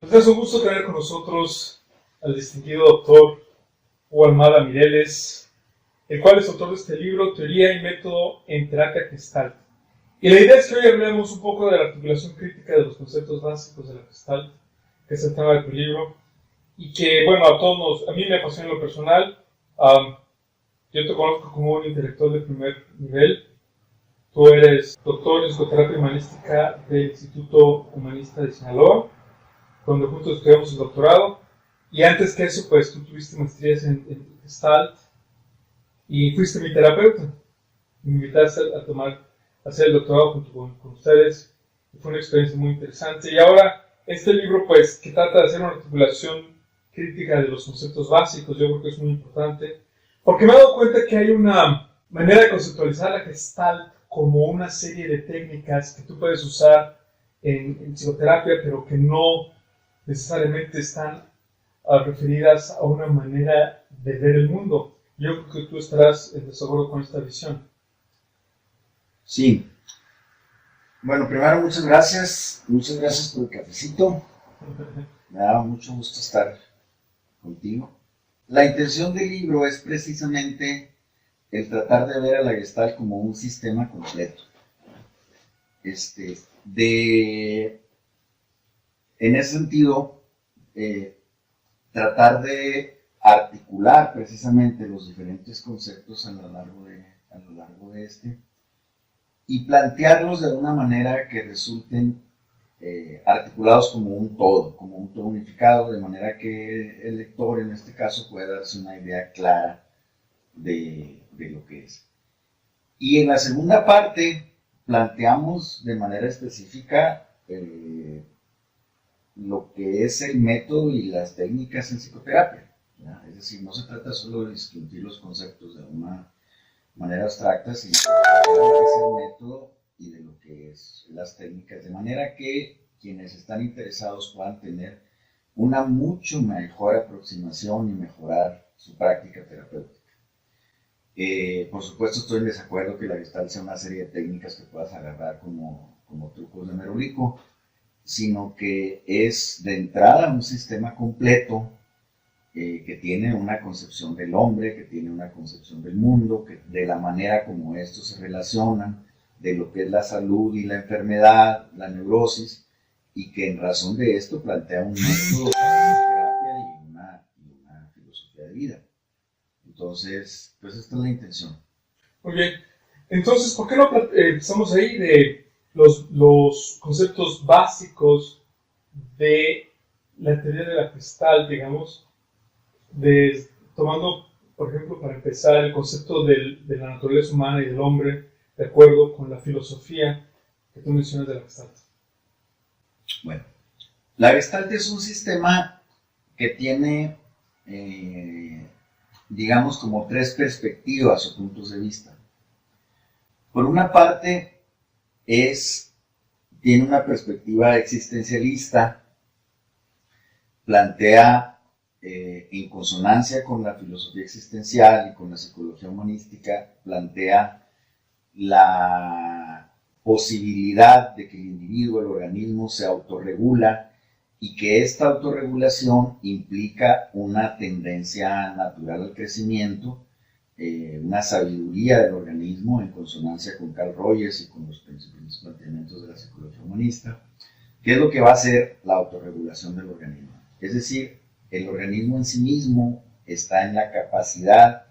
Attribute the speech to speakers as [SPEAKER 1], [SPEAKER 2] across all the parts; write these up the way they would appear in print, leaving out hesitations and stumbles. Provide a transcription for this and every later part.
[SPEAKER 1] Pues es un gusto tener con nosotros al distinguido doctor Hugo Almada Mireles, el cual es autor de este libro, Teoría y Método en Terapia Gestalt. Y la idea es que hoy hablemos un poco de la articulación crítica de los conceptos básicos de la Gestalt, que es el tema de tu libro, y que, bueno, a mí me apasiona en lo personal. Yo te conozco como un intelectual de primer nivel. Tú eres doctor en psicoterapia humanística del Instituto Humanista de Sinaloa, donde juntos estudiamos el doctorado. Y antes que eso, pues tú tuviste maestrías en Gestalt y fuiste mi terapeuta. Me invitaste a hacer el doctorado junto con ustedes. Y fue una experiencia muy interesante. Y ahora, este libro, pues, que trata de hacer una articulación crítica de los conceptos básicos, yo creo que es muy importante. Porque me he dado cuenta que hay una manera de conceptualizar la Gestalt como una serie de técnicas que tú puedes usar en psicoterapia, pero que no necesariamente están referidas a una manera de ver el mundo. Yo creo que tú estarás en desacuerdo con esta visión.
[SPEAKER 2] Sí. Bueno, primero muchas gracias por el cafecito. Me da mucho gusto estar contigo. La intención del libro es precisamente el tratar de ver a la Gestalt como un sistema completo. En ese sentido, tratar de articular precisamente los diferentes conceptos a lo largo de y plantearlos de una manera que resulten articulados como un todo unificado, de manera que el lector en este caso pueda darse una idea clara de lo que es. Y en la segunda parte planteamos de manera específica lo que es el método y las técnicas en psicoterapia, ¿ya? Es decir, no se trata solo de discutir los conceptos de una manera abstracta, sino de lo que es el método y de lo que es las técnicas, de manera que quienes están interesados puedan tener una mucho mejor aproximación y mejorar su práctica terapéutica. Por supuesto, estoy en desacuerdo que la Gestalt sea una serie de técnicas que puedas agarrar como trucos de merolico, sino que es de entrada un sistema completo que tiene una concepción del hombre, que tiene una concepción del mundo, de la manera como estos se relacionan, de lo que es la salud y la enfermedad, la neurosis, y que en razón de esto plantea un método de terapia y una filosofía de vida. Entonces, pues esta es la intención.
[SPEAKER 1] Muy bien. Entonces, ¿por qué no empezamos ahí de los conceptos básicos de la teoría de la Gestalt, digamos, tomando, por ejemplo, para empezar, el concepto de la naturaleza humana y del hombre, de acuerdo con la filosofía que tú mencionas de la Gestalt?
[SPEAKER 2] Bueno, la Gestalt es un sistema que tiene, digamos, como tres perspectivas o puntos de vista. Por una parte, tiene una perspectiva existencialista, plantea en consonancia con la filosofía existencial y con la psicología humanística, plantea la posibilidad de que el individuo, el organismo, se autorregula y que esta autorregulación implica una tendencia natural al crecimiento, una sabiduría del organismo en consonancia con Carl Rogers y con los principales planteamientos de la psicología humanista. ¿Qué es lo que va a hacer la autorregulación del organismo? Es decir, el organismo en sí mismo está en la capacidad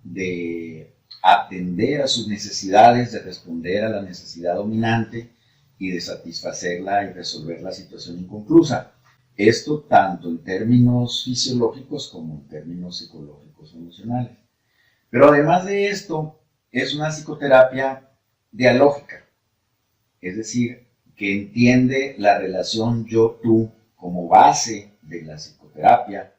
[SPEAKER 2] de atender a sus necesidades, de responder a la necesidad dominante y de satisfacerla y resolver la situación inconclusa. Esto tanto en términos fisiológicos como en términos psicológicos o emocionales. Pero además de esto, es una psicoterapia dialógica, es decir, que entiende la relación yo-tú como base de la psicoterapia,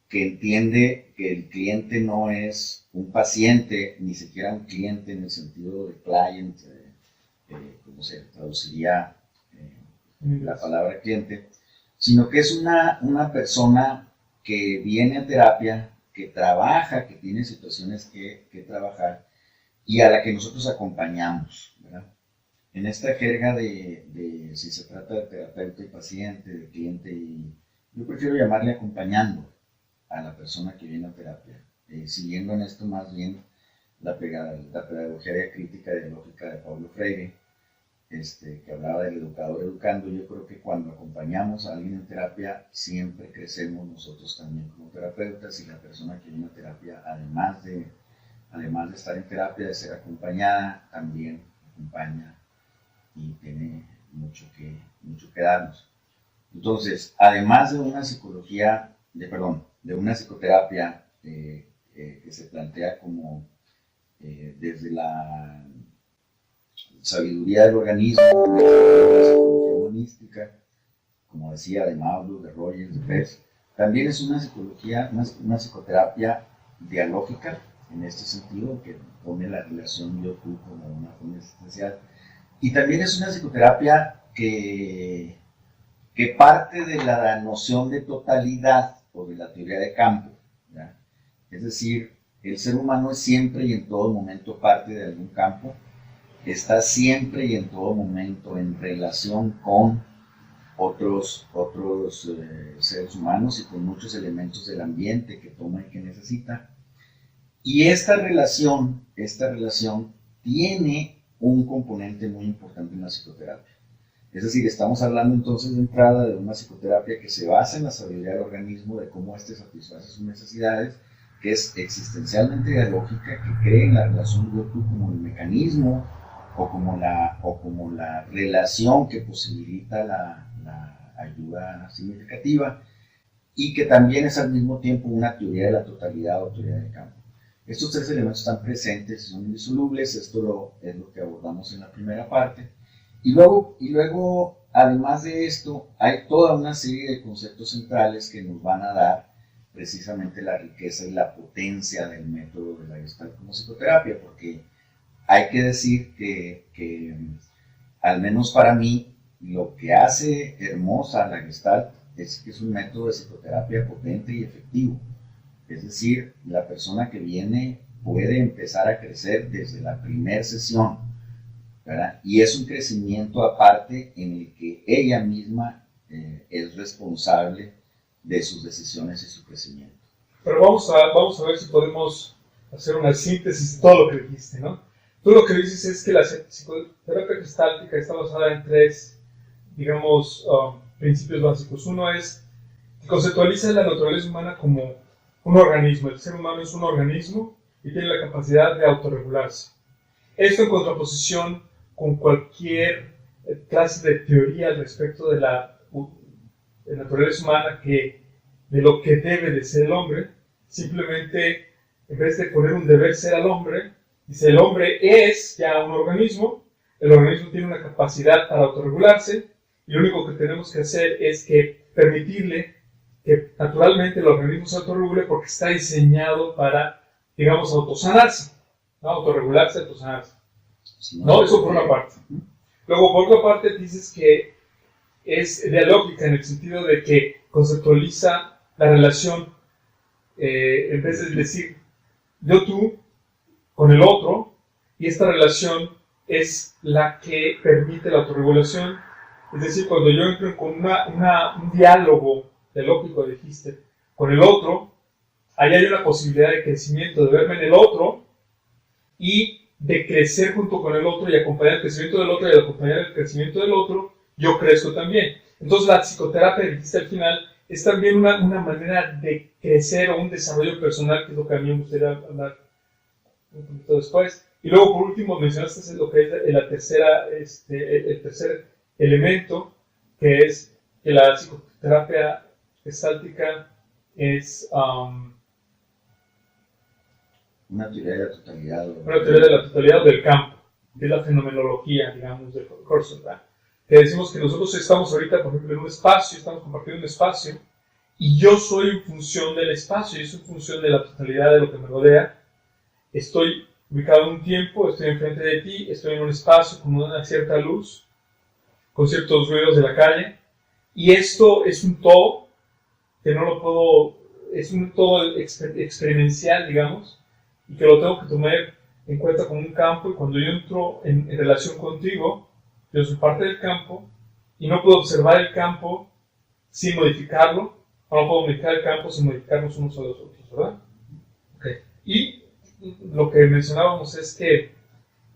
[SPEAKER 2] que entiende que el cliente no es un paciente, ni siquiera un cliente en el sentido de client, como se traduciría la palabra cliente, sino que es una persona que viene a terapia, que trabaja, que tiene situaciones que trabajar y a la que nosotros acompañamos, ¿verdad? en esta jerga de si se trata de terapeuta y paciente, de cliente, y yo prefiero llamarle acompañando a la persona que viene a terapia, siguiendo en esto más bien la pedagogía crítica dialógica de Paulo Freire, que hablaba del educador educando. Yo creo que cuando acompañamos a alguien en terapia, siempre crecemos nosotros también como terapeutas, y la persona que viene a terapia, además de estar en terapia, de ser acompañada, también acompaña y tiene mucho que darnos. Entonces, además de una psicoterapia que se plantea como desde la sabiduría del organismo, la psicología humanística, como decía, de Maulo, de Rogers, de Peirce, también es una psicoterapia dialógica, en este sentido, que pone la relación yo-tú como una forma existencial. Y también es una psicoterapia que parte de la noción de totalidad o de la teoría de campo, ¿ya? Es decir, el ser humano es siempre y en todo momento parte de algún campo, está siempre y en todo momento en relación con otros seres humanos y con muchos elementos del ambiente que toma y que necesita. Y esta relación tiene un componente muy importante en la psicoterapia. Es decir, estamos hablando entonces de entrada de una psicoterapia que se basa en la sabiduría del organismo, de cómo satisface sus necesidades, que es existencialmente dialógica, que cree en la relación yo-tú como el mecanismo o como la relación que posibilita la ayuda significativa, y que también es al mismo tiempo una teoría de la totalidad o teoría del campo. Estos tres elementos están presentes y son indisolubles. Esto es lo que abordamos en la primera parte. Y luego, además de esto, hay toda una serie de conceptos centrales que nos van a dar precisamente la riqueza y la potencia del método de la Gestalt como psicoterapia, porque hay que decir que al menos para mí, lo que hace hermosa la Gestalt es que es un método de psicoterapia potente y efectivo. Es decir, la persona que viene puede empezar a crecer desde la primera sesión, ¿verdad? Y es un crecimiento aparte en el que ella misma es responsable de sus decisiones y su crecimiento.
[SPEAKER 1] Pero vamos a ver si podemos hacer una síntesis de todo lo que dijiste, ¿no? Tú lo que dices es que la psicoterapia gestáltica está basada en tres, digamos, principios básicos. Uno es que conceptualiza la naturaleza humana como un organismo. El ser humano es un organismo y tiene la capacidad de autorregularse. Esto en contraposición con cualquier clase de teoría al respecto de la naturaleza humana, de lo que debe de ser el hombre. Simplemente, en vez de poner un deber ser al hombre, dice: el hombre es ya un organismo, el organismo tiene una capacidad para autorregularse, y lo único que tenemos que hacer es que permitirle que naturalmente el organismo se autorregule, porque está diseñado para, digamos, autosanarse, ¿no? Autorregularse, autosanarse. ¿No? Eso por una parte. Luego, por otra parte, dices que es dialógica en el sentido de que conceptualiza la relación, en vez de decir yo-tú, con el otro, y esta relación es la que permite la autorregulación. Es decir, cuando yo entro con un diálogo dialógico, dijiste, con el otro, ahí hay una posibilidad de crecimiento, de verme en el otro y de crecer junto con el otro y acompañar el crecimiento del otro, y al acompañar el crecimiento del otro, yo crezco también. Entonces la psicoterapia, dijiste al final, es también una manera de crecer o un desarrollo personal, que es lo que a mí me gustaría hablar un poquito después. Y luego, por último, mencionaste lo que es el tercer elemento, que es que la psicoterapia gestáltica es
[SPEAKER 2] una teoría de la totalidad.
[SPEAKER 1] Una teoría de la totalidad del campo, que es la fenomenología, digamos, de Kurzweil. Que decimos que nosotros estamos ahorita, por ejemplo, en un espacio, estamos compartiendo un espacio, y yo soy en función del espacio, yo soy en función de la totalidad de lo que me rodea. Estoy ubicado en un tiempo, estoy enfrente de ti, estoy en un espacio con una cierta luz, con ciertos ruidos de la calle, y esto es un todo que no lo puedo, es un todo experiencial, digamos, y que lo tengo que tomar en cuenta como un campo. Y cuando yo entro en relación contigo, yo soy parte del campo y no puedo observar el campo sin modificarlo, o no puedo modificar el campo sin modificarnos unos a los otros, ¿verdad? Okay. Y lo que mencionábamos es que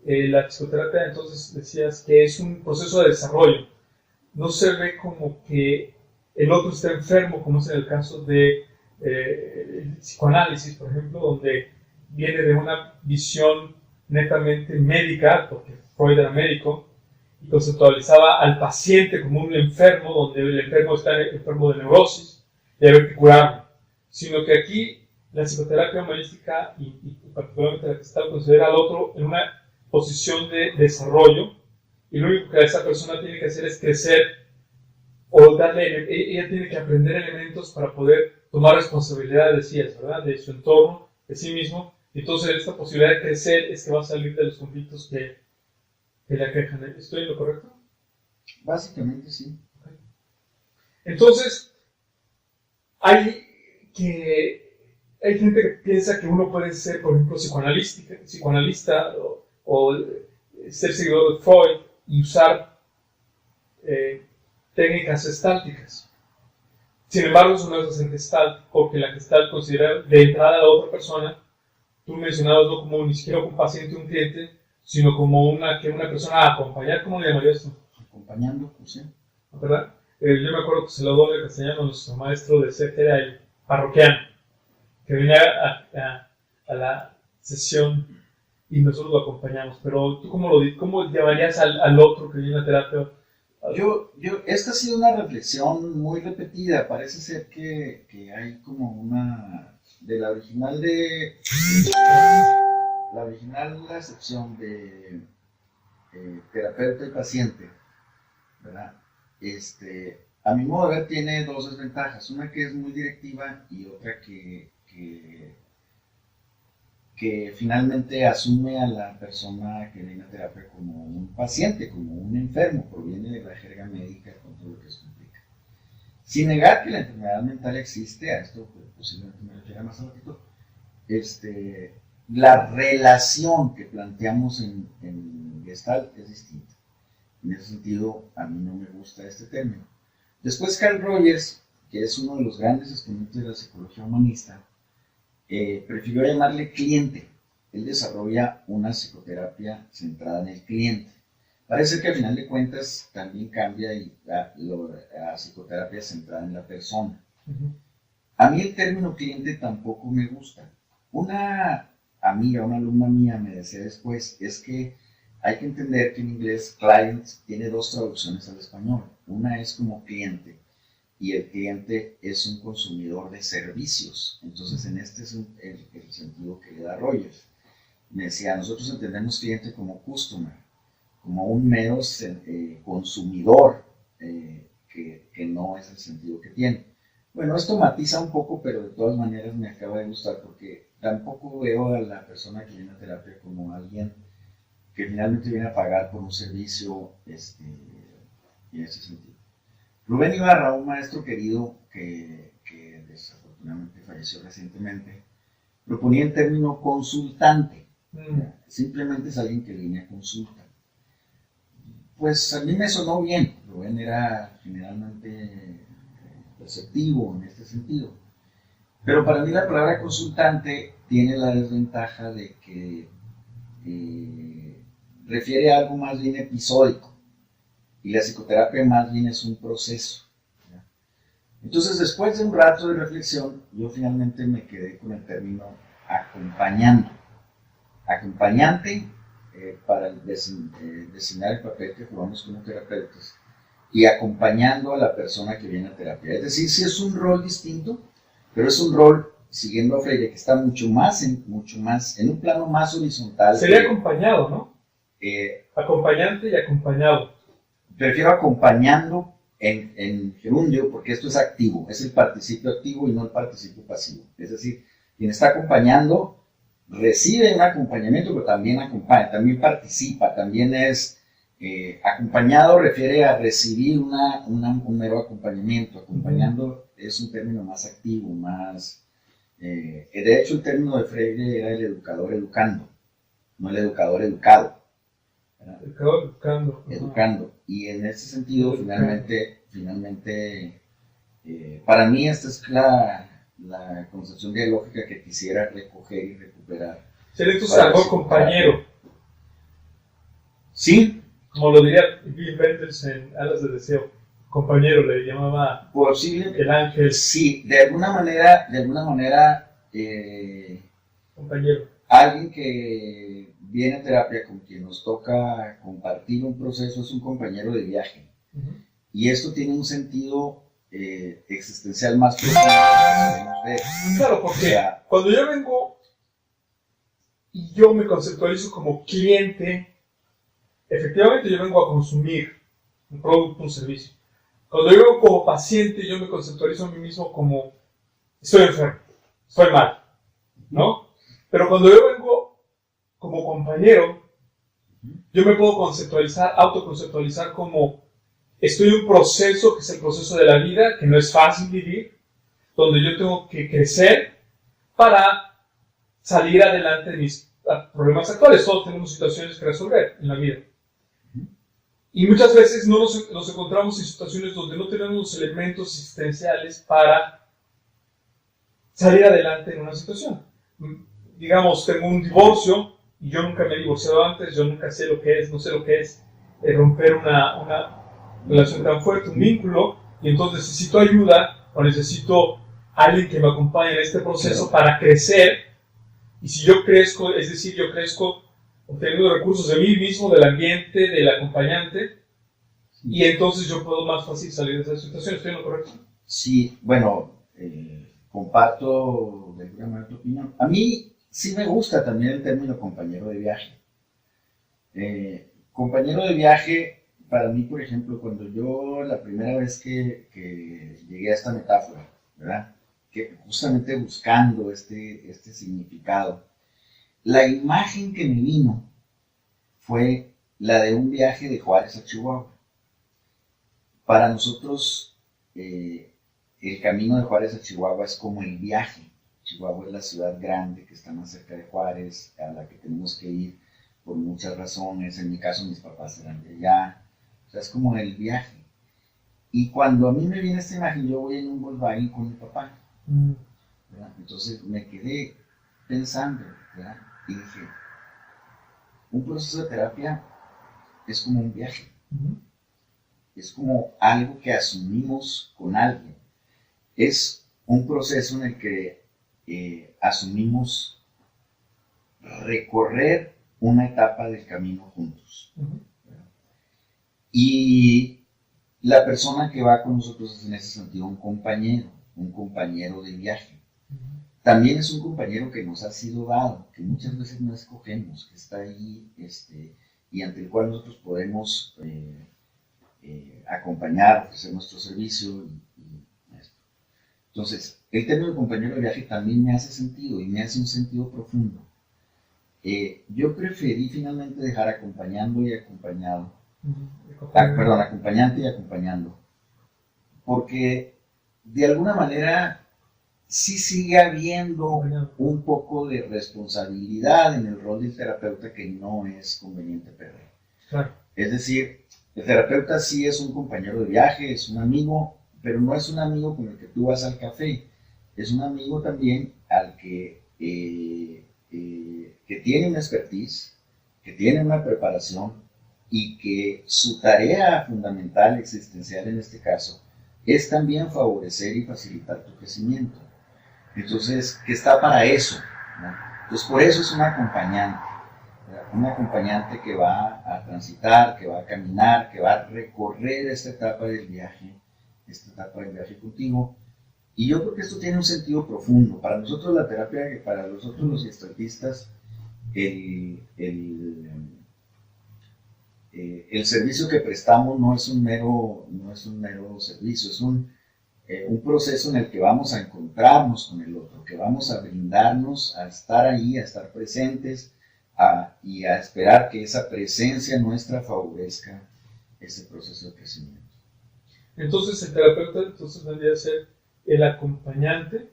[SPEAKER 1] la psicoterapia, entonces decías que es un proceso de desarrollo. No se ve como que el otro está enfermo, como es en el caso de el psicoanálisis, por ejemplo, donde viene de una visión netamente médica, porque Freud era médico, y conceptualizaba al paciente como un enfermo, donde el enfermo está enfermo de neurosis, y hay que curarlo. Sino que aquí la psicoterapia humanística, y particularmente la Gestalt, considera al otro en una posición de desarrollo, y lo único que esa persona tiene que hacer es crecer, o ella tiene que aprender elementos para poder tomar responsabilidad de sí, ¿verdad? De su entorno, de sí mismo. Entonces, esta posibilidad de crecer es que va a salir de los conflictos que le aquejan. ¿Estoy en lo correcto?
[SPEAKER 2] Básicamente sí.
[SPEAKER 1] Okay. Entonces, hay gente que piensa que uno puede ser, por ejemplo, psicoanalista o ser seguidor de Freud y usar técnicas gestálticas. Sin embargo, eso no es hacer Gestalt, porque la Gestalt considera de entrada a la otra persona, tú mencionabas no como ni siquiera un paciente o un cliente, sino como una persona a acompañar. ¿Cómo le llamarías tú?
[SPEAKER 2] Acompañando, pues sí.
[SPEAKER 1] ¿Verdad? Yo me acuerdo que Celadonio Castellano, nuestro maestro, decía que era el parroquiano, que venía a la sesión y nosotros lo acompañamos. Pero tú, ¿cómo llamarías al otro que viene a terapia?
[SPEAKER 2] Esta ha sido una reflexión muy repetida. Parece ser que hay como una... La original acepción de terapeuta y paciente, ¿verdad? A mi modo de ver tiene dos desventajas. Una que es muy directiva y otra que finalmente asume a la persona que viene a terapia como un paciente, como un enfermo, proviene de la jerga médica con todo lo que eso implica. Sin negar que la enfermedad mental existe, a esto posiblemente me refiero más a ratito, la relación que planteamos en Gestalt es distinta. En ese sentido, a mí no me gusta este término. Después, Carl Rogers, que es uno de los grandes exponentes de la psicología humanista, prefirió llamarle cliente. Él desarrolla una psicoterapia centrada en el cliente. Parece que al final de cuentas también cambia a psicoterapia centrada en la persona. Uh-huh. A mí el término cliente tampoco me gusta. Una amiga, una alumna mía me decía después, es que hay que entender que en inglés client tiene dos traducciones al español. Una es como cliente, y el cliente es un consumidor de servicios. Entonces, en este es el sentido que le da Rogers. Me decía, nosotros entendemos cliente como customer, como un mero consumidor, que no es el sentido que tiene. Bueno, esto matiza un poco, pero de todas maneras me acaba de gustar, porque tampoco veo a la persona que viene a terapia como alguien que finalmente viene a pagar por un servicio en ese sentido. Rubén Ibarra, un maestro querido que desafortunadamente falleció recientemente, proponía el término consultante. Simplemente es alguien que viene a consulta. Pues a mí me sonó bien. Rubén era generalmente receptivo en este sentido. Pero para mí la palabra consultante tiene la desventaja de que refiere a algo más bien episódico. Y la psicoterapia más bien es un proceso. ¿Ya? Entonces, después de un rato de reflexión, yo finalmente me quedé con el término acompañando. Acompañante para designar el papel que jugamos como terapeutas y acompañando a la persona que viene a terapia. Es decir, sí es un rol distinto, pero es un rol, siguiendo a Freire, que está mucho más en un plano más horizontal.
[SPEAKER 1] Sería acompañado, ¿no? Acompañante y acompañado.
[SPEAKER 2] Prefiero acompañando en gerundio, porque esto es activo, es el participio activo y no el participio pasivo. Es decir, quien está acompañando recibe un acompañamiento, pero también acompaña, también participa, también es acompañado, refiere a recibir un mero acompañamiento. Acompañando es un término más activo, más... de hecho, el término de Freire era el educador educando, no el educador educado. ¿verdad?
[SPEAKER 1] Educando.
[SPEAKER 2] Educando. Y en ese sentido,
[SPEAKER 1] Educando.
[SPEAKER 2] finalmente, para mí esta es la concepción dialógica que quisiera recoger y recuperar.
[SPEAKER 1] Sería entonces algo compañero.
[SPEAKER 2] Sí.
[SPEAKER 1] Como lo diría Bill Wenders en Alas de Deseo. Compañero, le llamaba
[SPEAKER 2] Posible.
[SPEAKER 1] el ángel.
[SPEAKER 2] Sí, de alguna manera,
[SPEAKER 1] compañero.
[SPEAKER 2] Alguien que viene a terapia con quien nos toca compartir un proceso es un compañero de viaje.
[SPEAKER 1] Uh-huh.
[SPEAKER 2] Y esto tiene un sentido existencial más profundo que podemos ver.
[SPEAKER 1] Claro, porque cuando yo vengo y yo me conceptualizo como cliente, efectivamente yo vengo a consumir un producto, un servicio. Cuando yo vengo como paciente, yo me conceptualizo a mí mismo como estoy enfermo, estoy mal, ¿no? Pero cuando yo vengo como compañero, yo me puedo autoconceptualizar como estoy en un proceso que es el proceso de la vida, que no es fácil vivir, donde yo tengo que crecer para salir adelante de mis problemas actuales. Todos tenemos situaciones que resolver en la vida. Y muchas veces no nos encontramos en situaciones donde no tenemos los elementos existenciales para salir adelante en una situación. Digamos, tengo un divorcio y yo nunca me he divorciado antes, yo nunca sé lo que es, no sé lo que es romper una relación tan fuerte, un vínculo, y entonces necesito ayuda o necesito alguien que me acompañe en este proceso para crecer. Y si yo crezco, es decir, yo crezco obteniendo recursos de mí mismo, del ambiente, del acompañante, y entonces yo puedo más fácil salir de esa situación. ¿Estoy en lo correcto?
[SPEAKER 2] Sí, bueno, comparto de alguna manera tu opinión. A mí sí me gusta también el término compañero de viaje. Compañero de viaje, para mí, por ejemplo, cuando yo la primera vez que llegué a esta metáfora, ¿verdad? Que justamente buscando este significado, la imagen que me vino fue la de un viaje de Juárez a Chihuahua. Para nosotros, el camino de Juárez a Chihuahua es como el viaje. Chihuahua es la ciudad grande que está más cerca de Juárez, a la que tenemos que ir por muchas razones. En mi caso, mis papás eran de allá. O sea, es como el viaje. Y cuando a mí me viene esta imagen, yo voy en un Volkswagen con mi papá. ¿Verdad? Entonces me quedé pensando, ¿verdad? Y dije, un proceso de terapia es como un viaje. Es como algo que asumimos con alguien. Es un proceso en el que asumimos recorrer una etapa del camino juntos. Y la persona que va con nosotros es en ese sentido un compañero de viaje. También es un compañero que nos ha sido dado, que muchas veces no escogemos, que está ahí y ante el cual nosotros podemos acompañar, ofrecer nuestro servicio y esto. Entonces, el término de compañero de viaje también me hace sentido y me hace un sentido profundo. Yo preferí finalmente dejar acompañando y acompañado. Acompañante y acompañando. Porque de alguna manera sí sigue habiendo un poco de responsabilidad en el rol del terapeuta que no es conveniente perder.
[SPEAKER 1] Claro.
[SPEAKER 2] Es decir, el terapeuta sí es un compañero de viaje, es un amigo, pero no es un amigo con el que tú vas al café. Es un amigo también al que tiene una expertise, que tiene una preparación y que su tarea fundamental, existencial en este caso, es también favorecer y facilitar tu crecimiento. Entonces, que está para eso, ¿no? Entonces, por eso es un acompañante que va a transitar, que va a caminar, que va a recorrer esta etapa del viaje contigo. Y yo creo que esto tiene un sentido profundo. Para nosotros la terapia, para nosotros los gestaltistas, el servicio que prestamos no es un mero servicio, es un proceso en el que vamos a encontrarnos con el otro, que vamos a brindarnos, a estar ahí, a estar presentes y a esperar que esa presencia nuestra favorezca ese proceso de crecimiento.
[SPEAKER 1] Entonces el terapeuta vendría a ser el acompañante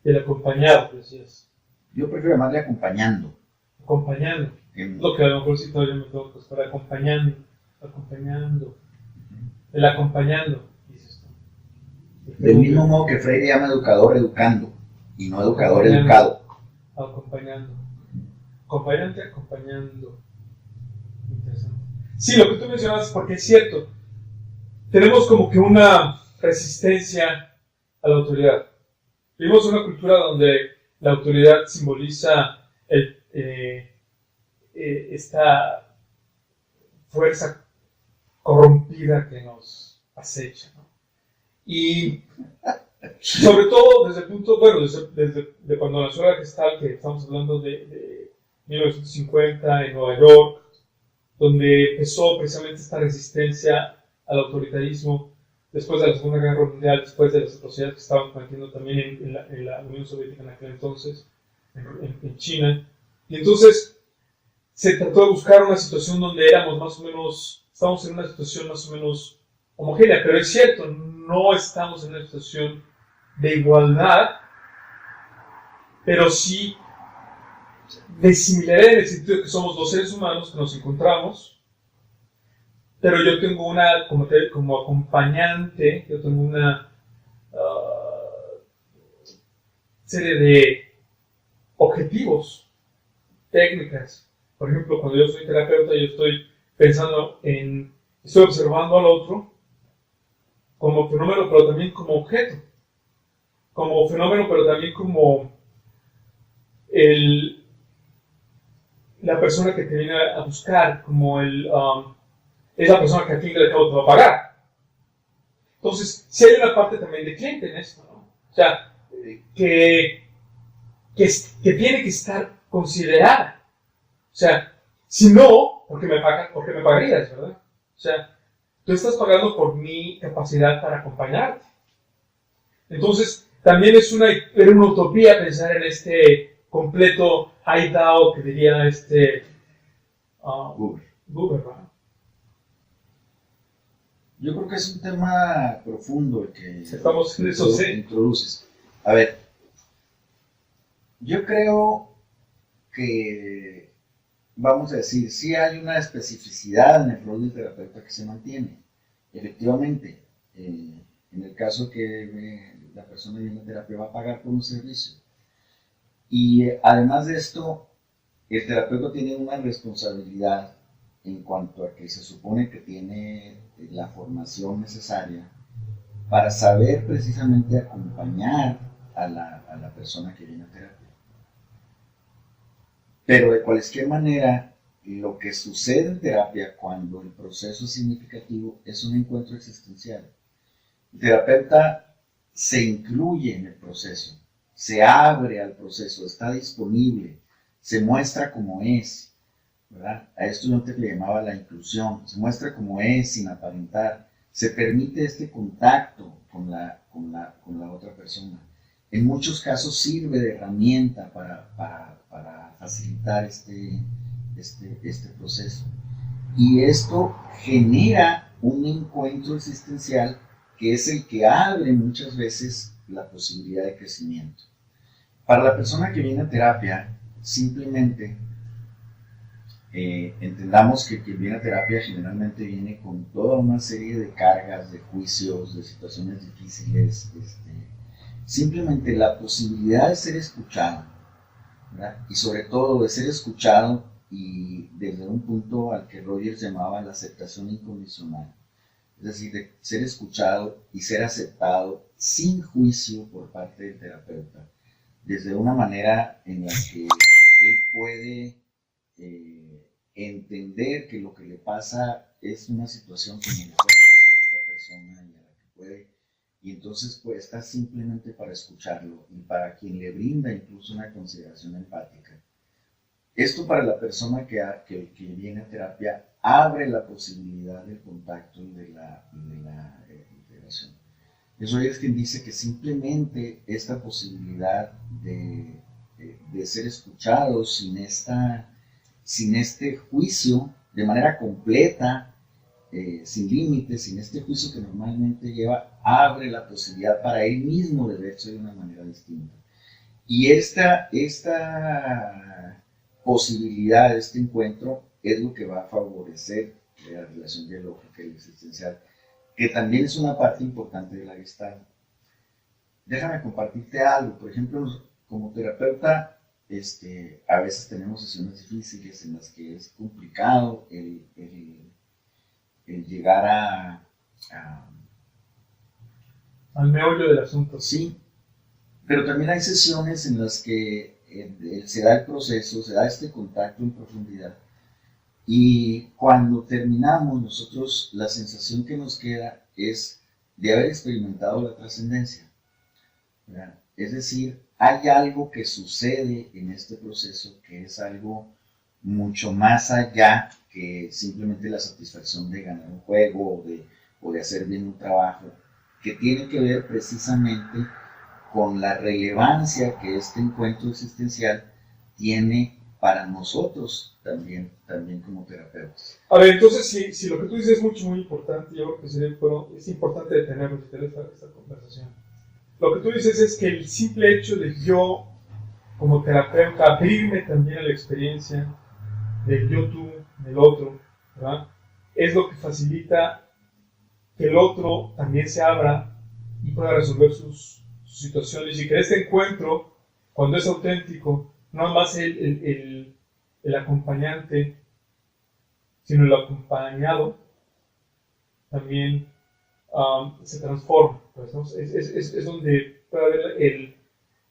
[SPEAKER 1] y el acompañado, decías.
[SPEAKER 2] Yo prefiero llamarle acompañando.
[SPEAKER 1] acompañando. Lo que a lo mejor sí todavía me tengo que estar acompañando. El acompañando, dices tú.
[SPEAKER 2] Del mismo modo que Freire llama educador educando y no educador educado.
[SPEAKER 1] Acompañando. Acompañante, acompañando. Interesante. Sí, lo que tú mencionabas, porque es cierto. Tenemos como que una resistencia a la autoridad. Vivimos una cultura donde la autoridad simboliza esta fuerza corrompida que nos acecha, ¿no? Y sobre todo desde el punto, bueno, desde cuando nació la Gestalt, que estamos hablando de 1950 en Nueva York, donde empezó precisamente esta resistencia al autoritarismo después de la Segunda Guerra Mundial, después de las atrocidades que estaban cometiendo también en la Unión Soviética en aquel entonces, en China. Y entonces se trató de buscar una situación donde estábamos en una situación más o menos homogénea, pero es cierto, no estamos en una situación de igualdad, pero sí de similaridad en el sentido de que somos dos seres humanos que nos encontramos, pero yo tengo como acompañante, yo tengo una serie de objetivos, técnicas. Por ejemplo, cuando yo soy terapeuta, yo estoy observando al otro como fenómeno, pero también como objeto. Como fenómeno, pero también como la persona que te viene a buscar, como es la persona que al fin y al cabo te va a pagar. Entonces, sí hay una parte también de cliente en esto, ¿no? O sea, que tiene que estar considerada. O sea, si no, ¿por qué me pagarías, verdad? O sea, tú estás pagando por mi capacidad para acompañarte. Entonces, también era una utopía pensar en este completo IDAO que diría Buber, ¿verdad?
[SPEAKER 2] Yo creo que es un tema profundo el que
[SPEAKER 1] estamos en eso, sí.
[SPEAKER 2] Introduces. A ver, yo creo que, vamos a decir, sí hay una especificidad en el rol del terapeuta que se mantiene. Efectivamente, en el caso que la persona viene a terapia va a pagar por un servicio. Y además de esto, el terapeuta tiene una responsabilidad en cuanto a que se supone que tiene la formación necesaria para saber precisamente acompañar a la persona que viene a terapia. Pero de cualquier manera, lo que sucede en terapia cuando el proceso es significativo es un encuentro existencial. El terapeuta se incluye en el proceso, se abre al proceso, está disponible, se muestra como es, ¿verdad? A esto yo antes le llamaba la inclusión, se muestra como es sin aparentar, se permite este contacto con la otra persona. En muchos casos sirve de herramienta para facilitar este proceso. Y esto genera un encuentro existencial que es el que abre muchas veces la posibilidad de crecimiento. Para la persona que viene a terapia, simplemente entendamos que quien viene a terapia generalmente viene con toda una serie de cargas, de juicios, de situaciones difíciles, simplemente la posibilidad de ser escuchado, ¿verdad? Y sobre todo de ser escuchado y desde un punto al que Rogers llamaba la aceptación incondicional, es decir, de ser escuchado y ser aceptado sin juicio por parte del terapeuta, desde una manera en la que él puede entender que lo que le pasa es una situación que le puede pasar a otra persona y a la que puede, y entonces puede estar simplemente para escucharlo y para quien le brinda incluso una consideración empática. Esto para la persona que viene a terapia abre la posibilidad del contacto y de la integración. Eso es quien dice que simplemente esta posibilidad de ser escuchado sin este juicio de manera completa, sin límites, sin este juicio que normalmente lleva, abre la posibilidad para él mismo de verse de una manera distinta. Y esta posibilidad de este encuentro es lo que va a favorecer la relación dialógica y existencial, que también es una parte importante de la Gestalt. Déjame compartirte algo. Por ejemplo, como terapeuta, a veces tenemos sesiones difíciles en las que es complicado el llegar
[SPEAKER 1] al meollo del asunto.
[SPEAKER 2] Sí, pero también hay sesiones en las que se da el proceso, se da este contacto en profundidad. Y cuando terminamos, nosotros la sensación que nos queda es de haber experimentado la trascendencia. Es decir, hay algo que sucede en este proceso que es algo mucho más allá que simplemente la satisfacción de ganar un juego o de hacer bien un trabajo, que tiene que ver precisamente con la relevancia que este encuentro existencial tiene para nosotros también como terapeutas.
[SPEAKER 1] A ver, entonces, si lo que tú dices es muy importante, yo creo que es importante detenerlo y tener esta conversación. Lo que tú dices es que el simple hecho de yo, como terapeuta, abrirme también a la experiencia del yo, tú, del otro, ¿verdad?, es lo que facilita que el otro también se abra y pueda resolver sus situaciones, y que este encuentro, cuando es auténtico, no más el acompañante, sino el acompañado, también se transforma. Pues, ¿no? Es donde puede haber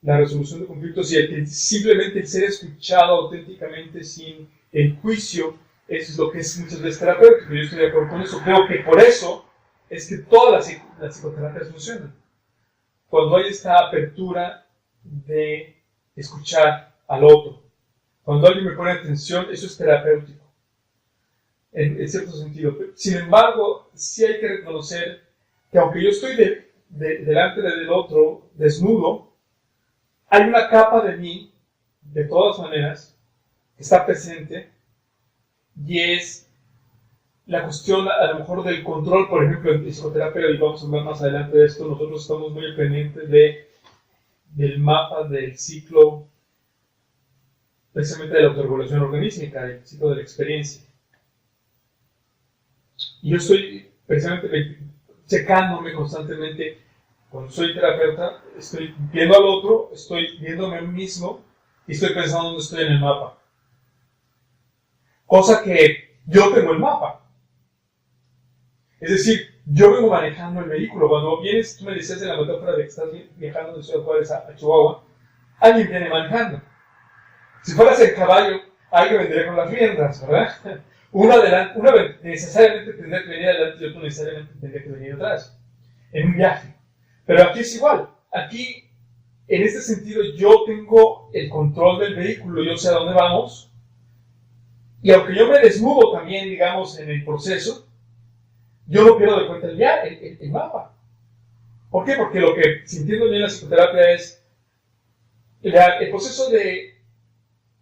[SPEAKER 1] la resolución de conflictos, y simplemente el ser escuchado auténticamente sin el juicio, eso es lo que es muchas veces terapéutico. Yo estoy de acuerdo con eso. Creo que por eso es que todas las psicoterapias funcionan. Cuando hay esta apertura de escuchar al otro, cuando alguien me pone atención, eso es terapéutico, en cierto sentido. Sin embargo, sí hay que reconocer que aunque yo estoy delante del otro, desnudo, hay una capa de mí, de todas maneras, que está presente, y es la cuestión a lo mejor del control. Por ejemplo, en psicoterapia, y vamos a hablar más adelante de esto, nosotros estamos muy pendientes del mapa del ciclo, precisamente de la autorregulación organística, el ciclo de la experiencia. Y yo estoy precisamente checándome constantemente. Cuando soy terapeuta, estoy viendo al otro, estoy viéndome a mí mismo y estoy pensando dónde estoy en el mapa. Cosa que yo tengo el mapa. Es decir, yo vengo manejando el vehículo. Cuando vienes, tú me decías de la metáfora de que estás viajando de Ciudad Juárez a Chihuahua, alguien viene manejando. Si fueras el caballo, alguien vendría con las riendas, ¿verdad? Uno necesariamente tendría que venir adelante y otro necesariamente tendría que venir atrás, en un viaje. Pero aquí es igual. Aquí, en este sentido, yo tengo el control del vehículo, yo sé a dónde vamos, y aunque yo me desnudo también, digamos, en el proceso, yo no pierdo de cuenta el mapa. ¿Por qué? Porque lo que, si entiendo bien la psicoterapia, es el proceso de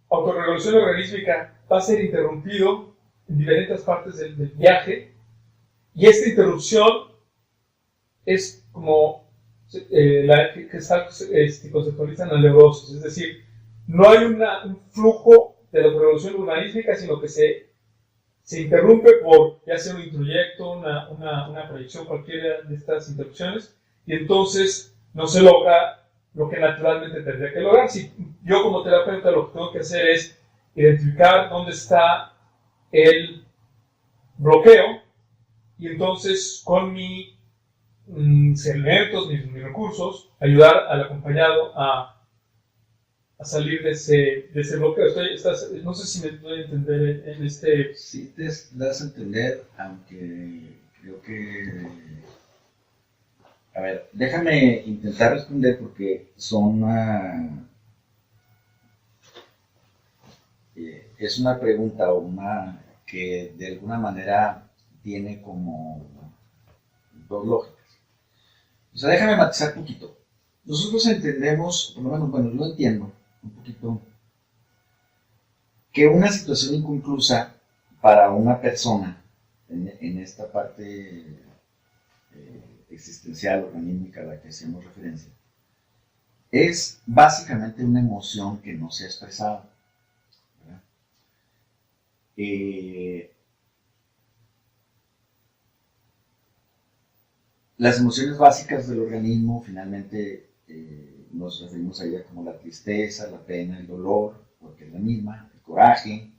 [SPEAKER 1] autorregulación organísmica va a ser interrumpido en diferentes partes del viaje, y esta interrupción es como la que conceptualiza la neurosis. Es decir, no hay un flujo de la autorregulación organísmica, sino que se interrumpe por ya sea un introyecto, una proyección, cualquiera de estas interrupciones, y entonces no se logra lo que naturalmente tendría que lograr. Si yo como terapeuta lo que tengo que hacer es identificar dónde está el bloqueo, y entonces con mis elementos, mis recursos, ayudar al acompañado a salir de ese bloqueo. No sé si me doy a entender en este...
[SPEAKER 2] Sí te das a entender, aunque creo que... A ver, déjame intentar responder porque es una pregunta que de alguna manera tiene como dos lógicas. O sea, déjame matizar un poquito. Nosotros entendemos, por lo menos, bueno, yo entiendo un poquito, que una situación inconclusa para una persona en esta parte existencial, organísmica a la que hacemos referencia, es básicamente una emoción que no se ha expresado, ¿verdad? Las emociones básicas del organismo finalmente nos referimos a ella como la tristeza, la pena, el dolor, porque es la misma, el coraje,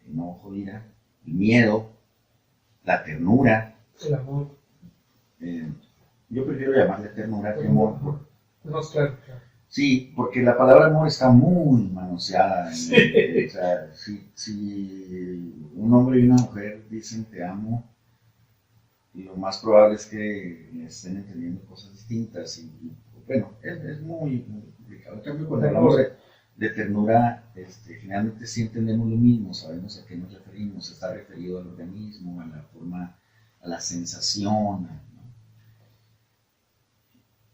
[SPEAKER 2] enojo, ira, el miedo, la ternura.
[SPEAKER 1] El amor.
[SPEAKER 2] Yo prefiero llamarle ternura que amor.
[SPEAKER 1] No, claro.
[SPEAKER 2] Sí, porque la palabra amor está muy manoseada.
[SPEAKER 1] Sí.
[SPEAKER 2] O sea, si un hombre y una mujer dicen te amo, lo más probable es que estén entendiendo cosas distintas. Y bueno, es muy complicado. En cambio, cuando hablamos de ternura, finalmente sí entendemos lo mismo, sabemos a qué nos referimos, está referido al organismo, a la forma, a la sensación, ¿no?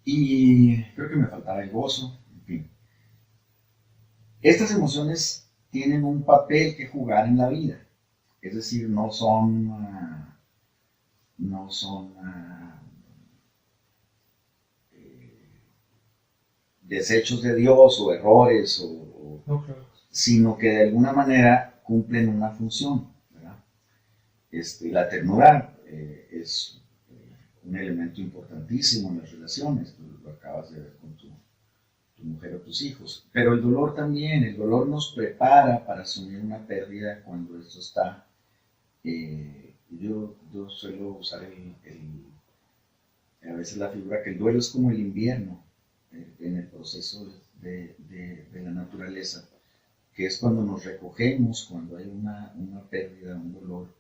[SPEAKER 2] Y creo que me faltaba el gozo, en fin. Estas emociones tienen un papel que jugar en la vida, es decir, no son desechos de Dios o errores,
[SPEAKER 1] no, claro.
[SPEAKER 2] Sino que de alguna manera cumplen una función, ¿verdad? La ternura es un elemento importantísimo en las relaciones, tú lo acabas de ver con tu mujer o tus hijos, pero el dolor también, el dolor nos prepara para asumir una pérdida cuando esto está. Yo suelo usar a veces la figura que el duelo es como el invierno en el proceso de la naturaleza, que es cuando nos recogemos, cuando hay una pérdida, un dolor,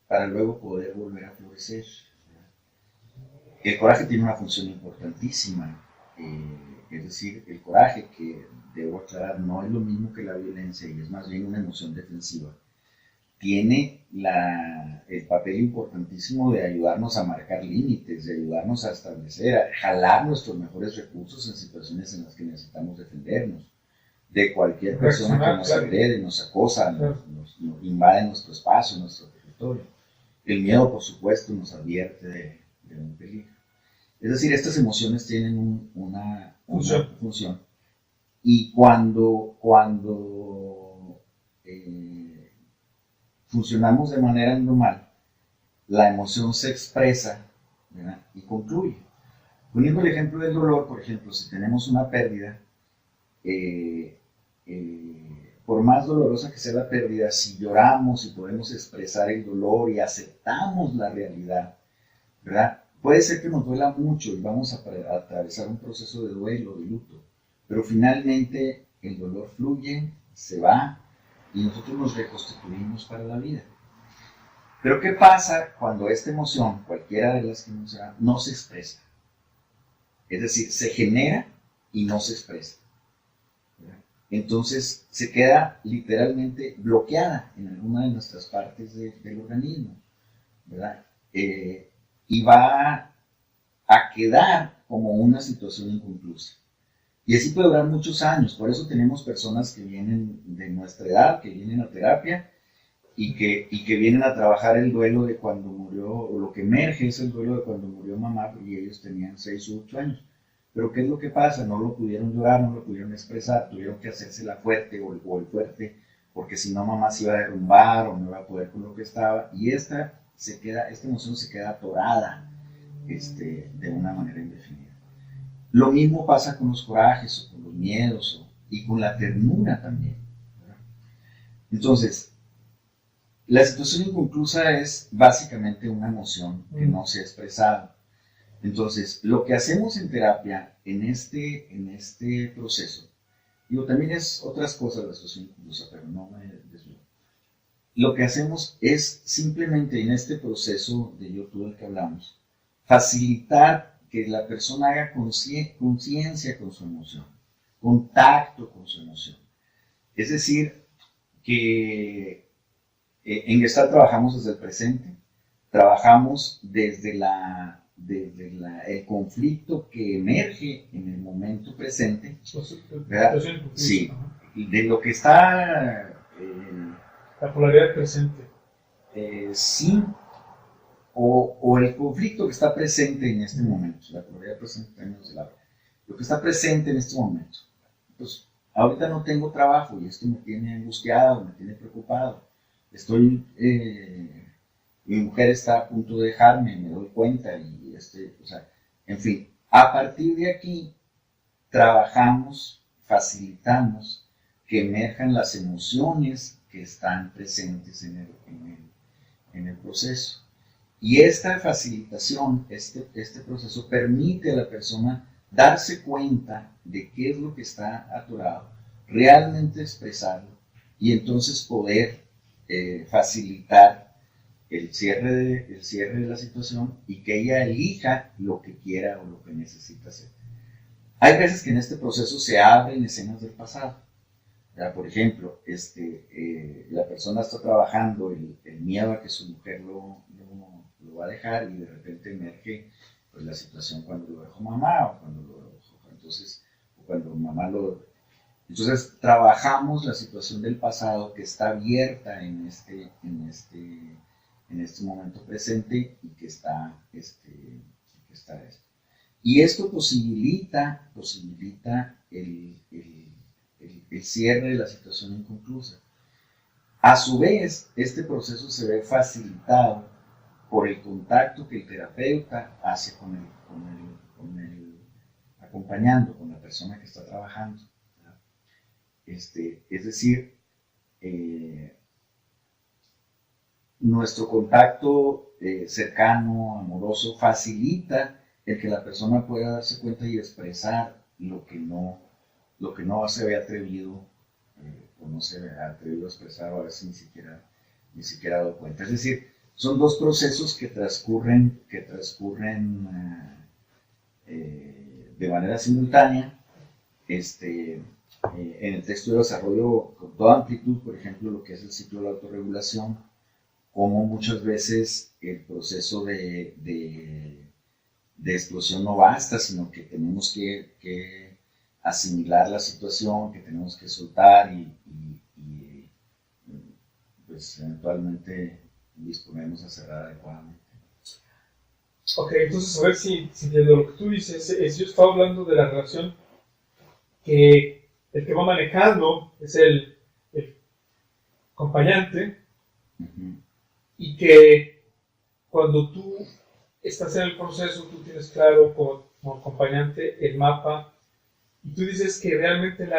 [SPEAKER 2] para luego poder volver a florecer. El coraje tiene una función importantísima, es decir, el coraje, que debo aclarar, no es lo mismo que la violencia y es más bien una emoción defensiva, tiene el papel importantísimo de ayudarnos a marcar límites, de ayudarnos a establecer, a jalar nuestros mejores recursos en situaciones en las que necesitamos defendernos de cualquier persona que nos agrede, nos acosa, nos invade nuestro espacio, nuestro territorio. El miedo, por supuesto, nos advierte de un peligro. Es decir, estas emociones tienen una función. Y cuando funcionamos de manera normal, la emoción se expresa, ¿verdad? Y concluye. Poniendo el ejemplo del dolor, por ejemplo, si tenemos una pérdida, por más dolorosa que sea la pérdida, si lloramos y podemos expresar el dolor y aceptamos la realidad, ¿verdad? Puede ser que nos duela mucho y vamos a atravesar un proceso de duelo, de luto, pero finalmente el dolor fluye, se va y nosotros nos reconstituimos para la vida. Pero ¿qué pasa cuando esta emoción, cualquiera de las que no se expresa? Es decir, se genera y no se expresa. Entonces se queda literalmente bloqueada en alguna de nuestras partes del organismo, ¿verdad? Y va a quedar como una situación inconclusa. Y así puede durar muchos años. Por eso tenemos personas que vienen de nuestra edad, que vienen a terapia y que vienen a trabajar el duelo de cuando murió, o lo que emerge es el duelo de cuando murió mamá, y ellos tenían 6 u 8 años. Pero ¿qué es lo que pasa? No lo pudieron llorar, no lo pudieron expresar, tuvieron que hacérsela fuerte o el fuerte, porque si no mamá se iba a derrumbar o no iba a poder con lo que estaba, y esta emoción se queda atorada de una manera indefinida. Lo mismo pasa con los corajes o con los miedos y con la ternura también, ¿verdad? Entonces, la situación inconclusa es básicamente una emoción que no se ha expresado. Entonces, lo que hacemos en terapia en este proceso, digo, también es otras cosas la situación inconclusa, pero no me desvío. Lo que hacemos es simplemente en este proceso de yo, tú, del que hablamos, facilitar que la persona haga conciencia con su emoción, contacto con su emoción. Es decir, que en Gestalt trabajamos desde el presente, trabajamos desde el conflicto que emerge en el momento presente, ¿verdad? Sí, de lo que está...
[SPEAKER 1] la polaridad presente.
[SPEAKER 2] Sí, o el conflicto que está presente en este momento, la polaridad presente en términos de la... Lo que está presente en este momento. Pues ahorita no tengo trabajo y esto me tiene angustiado, me tiene preocupado. Mi mujer está a punto de dejarme, me doy cuenta o sea, en fin, a partir de aquí trabajamos, facilitamos que emerjan las emociones que están presentes en el proceso. Y esta facilitación, este proceso permite a la persona darse cuenta de qué es lo que está atorado, realmente expresarlo y entonces poder facilitar el cierre de la situación y que ella elija lo que quiera o lo que necesita hacer. Hay veces que en este proceso se abren escenas del pasado. Por ejemplo, la persona está trabajando el miedo a que su mujer lo va a dejar y de repente emerge pues, la situación cuando lo dejó mamá o cuando mamá lo... Entonces trabajamos la situación del pasado que está abierta en este momento presente y que está esto. Y esto posibilita el cierre de la situación inconclusa. A su vez, este proceso se ve facilitado por el contacto que el terapeuta hace acompañando con la persona que está trabajando. Es decir, nuestro contacto cercano, amoroso, facilita el que la persona pueda darse cuenta y expresar lo que no se había atrevido o no se había atrevido a expresar o a veces ni siquiera ha dado cuenta. Es decir, son dos procesos que transcurren de manera simultánea. En el texto de desarrollo con toda amplitud, por ejemplo, lo que es el ciclo de la autorregulación, como muchas veces el proceso de explosión no basta, sino que tenemos que asimilar la situación, que tenemos que soltar y pues eventualmente disponemos a cerrar adecuadamente.
[SPEAKER 1] Ok, entonces a ver si entiendo lo que tú dices. Yo estaba hablando de la relación que el que va manejando es el acompañante, y que cuando tú estás en el proceso, tú tienes claro como acompañante el mapa, y tú dices que realmente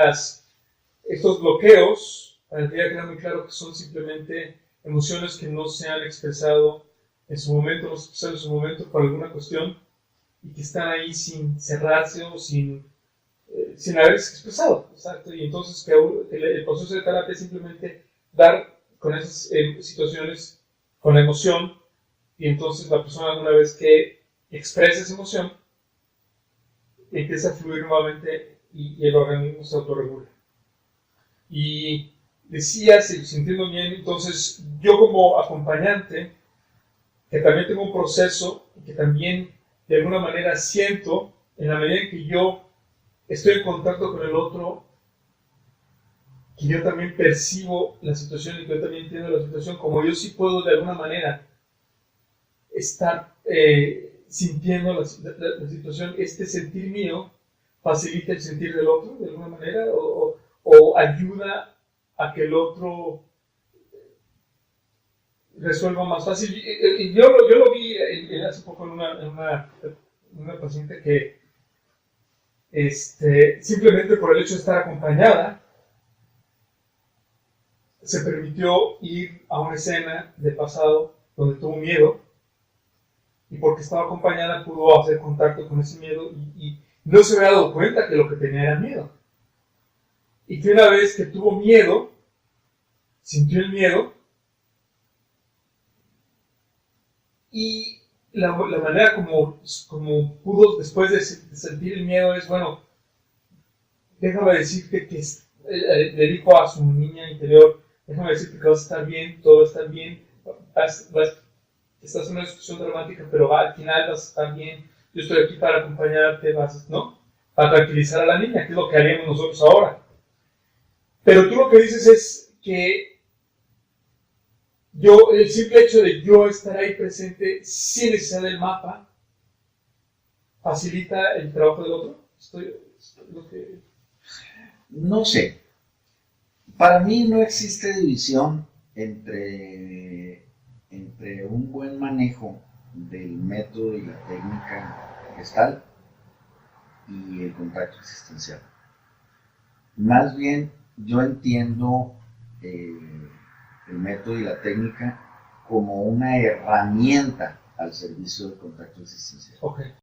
[SPEAKER 1] estos bloqueos, para ti ya queda muy claro que son simplemente emociones que no se han expresado en su momento, no se expresaron en su momento por alguna cuestión, y que están ahí sin cerrarse o sin haberse expresado. Exacto. Y entonces que el proceso de terapia es simplemente dar con esas situaciones, con la emoción, y entonces la persona, una vez que expresa esa emoción, empieza a fluir nuevamente y el organismo se autorregula. Y decías, si entiendo bien, entonces yo como acompañante, que también tengo un proceso, que también de alguna manera siento, en la medida en que yo estoy en contacto con el otro, que yo también percibo la situación y que yo también entiendo la situación, como yo sí puedo de alguna manera estar sintiendo la situación, este sentir mío facilita el sentir del otro de alguna manera o ayuda a que el otro resuelva más fácil. Yo lo vi hace poco en una paciente que simplemente por el hecho de estar acompañada se permitió ir a una escena del pasado donde tuvo miedo, y porque estaba acompañada pudo hacer contacto con ese miedo y no se había dado cuenta que lo que tenía era miedo, y que una vez que tuvo miedo, sintió el miedo, y la manera como pudo después de sentir el miedo es, bueno, déjame decirte que le dijo a su niña interior, déjame decirte que vas a estar bien, todo va a estar bien, estás en una situación dramática, pero al final vas a estar bien, yo estoy aquí para acompañarte, ¿no? Para tranquilizar a la niña, que es lo que haríamos nosotros ahora. Pero tú lo que dices es que el simple hecho de yo estar ahí presente sin necesidad del mapa facilita el trabajo del otro.
[SPEAKER 2] No sé. Para mí no existe división entre un buen manejo del método y la técnica gestal y el contacto existencial. Más bien, yo entiendo el método y la técnica como una herramienta al servicio del contacto existencial.
[SPEAKER 1] Ok.